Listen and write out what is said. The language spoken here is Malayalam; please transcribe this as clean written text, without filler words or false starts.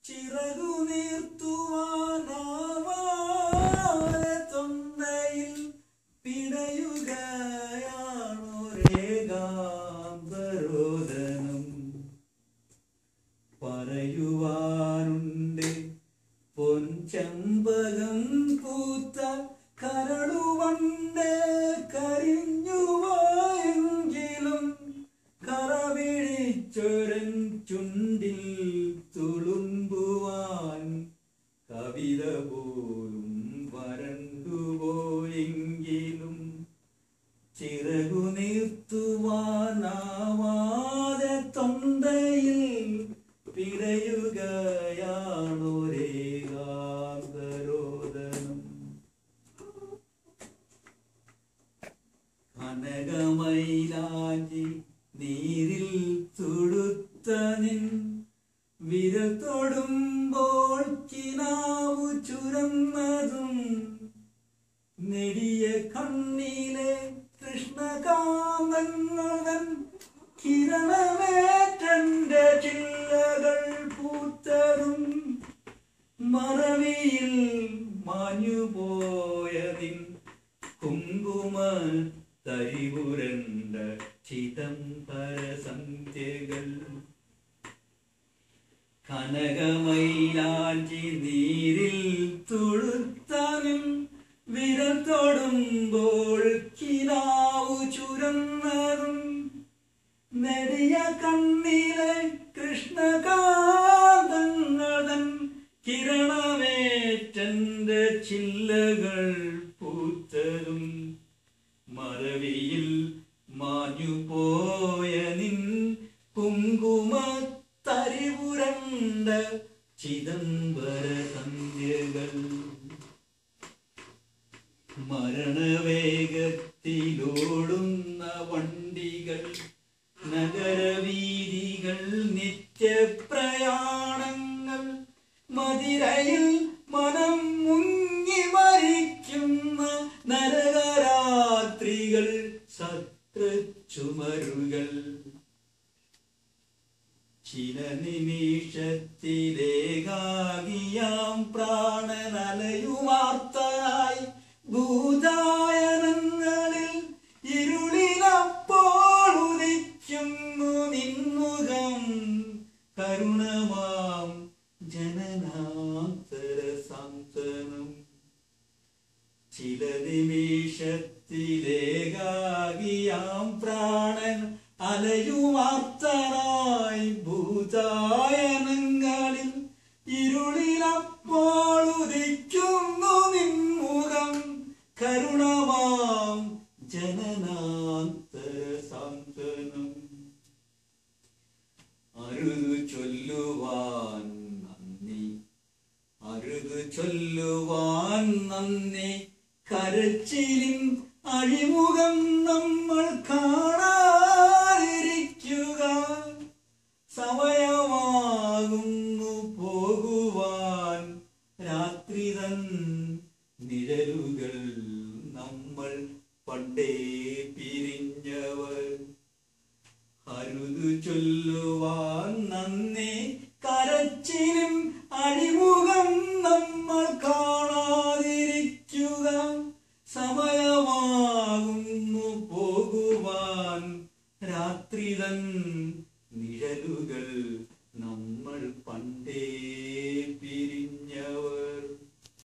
ചിറകു നീർത്തുവാനാവാതെ തൊണ്ടയിൽ പിടയുകയാണൊരേകാന്തരോദനം. പറയുവാനുണ്ട് പൊൻചമ്പകം പൂത്ത കരളുവണ്ട് കരിഞ്ഞുവായെങ്കിലും കറവിഴിച്ചൊരൻ ചുണ്ടിൽ തുളുമ്പുവാൻ കവിത പോലും വരണ്ടുപോയെങ്കിലും ചിറകു നീർത്തുവാനാവാതെ തൊണ്ടയിൽ പിടയുകയാണൊരേകാന്തരോദനം. കനകമൈലാഞ്ചി നീരിൽ തുടുത്ത നിൻ വിരൽ തൊടുമ്പോൾ കിനാവു ചുരന്നതും നെടിയ കണ്ണിലെ കൃഷ്ണകാന്തങ്ങൾ കിരണമേറ്റന്റെ ചില്ലകൾ പൂത്തതും മറവിയിൽ മാഞ്ഞുപോയതിൻ കുങ്കുമ തരിപുരണ്ട ചിദംബര സന്ധ്യകൾ. കനകമൈലാഞ്ചി നീരിൽ തുളുത്തനും വിരൽ തൊടുമ്പോൾ കിനാവു ചുരന്നതും നെടിയ കണ്ണിലെ കൃഷ്ണകാന്തങ്ങൾ കിരണമേറ്റന്റെ ചില്ലകൾ പൂത്തതും മറവിയിൽ മാഞ്ഞുപോയ നിൻ കുങ്കുമ തരിപുരണ്ട ചിദംബര സന്ധ്യകൾ. മരണവേഗത്തിലോടുന്ന വണ്ടികൾ നഗരവീതികൾ നിത്യപ്രയാണങ്ങൾ മതിരയിൽ മനം മുങ്ങി മരിക്കുന്ന നരകരാത്രികൾ സത്രച്ചുമരുകൾ. ചില നിമിഷത്തിലേകാകിയാം പ്രാണനലയുമാർത്തനായി ഭൂതായനങ്ങളിൽ ഇരുളിലപ്പോൾ ഉദിക്കുന്നു നിൻമുഖം കരുണമാം ജനനാന്തര സാന്ത്വനം. ചില നിമിഷത്തിലേകാകിയാം പ്രാണൻ അലയുമാർത്തനായി ഭൂതായനങ്ങളിൽ ഇരുളിലപ്പോൾ ഉദിക്കുന്നു നിൻമുഖം കരുണമാം ജനനാന്തര സാന്ത്വനം. അരുതു ചൊല്ലുവാൻ നന്ദി, അരുതു ചൊല്ലുവാൻ നന്ദി, കരച്ചിലിൻ അഴിമുഖം നമ്മൾ കാണാതിരിക്കുക. സമയമാകുന്നു പോകുവാൻ രാത്രിതൻ നിഴലുകൾ നമ്മൾ പണ്ടേ പിരിഞ്ഞവർ. അരുതു ചൊല്ലുവാൻ നന്ദി, കരച്ചിലും അഴിമുഖം നമ്മൾ കാണാതിരിക്കുക. സമയമാകുന്നു പോകുവാൻ രാത്രിതൻ നിഴലുകൾ നമ്മൾ പണ്ടേ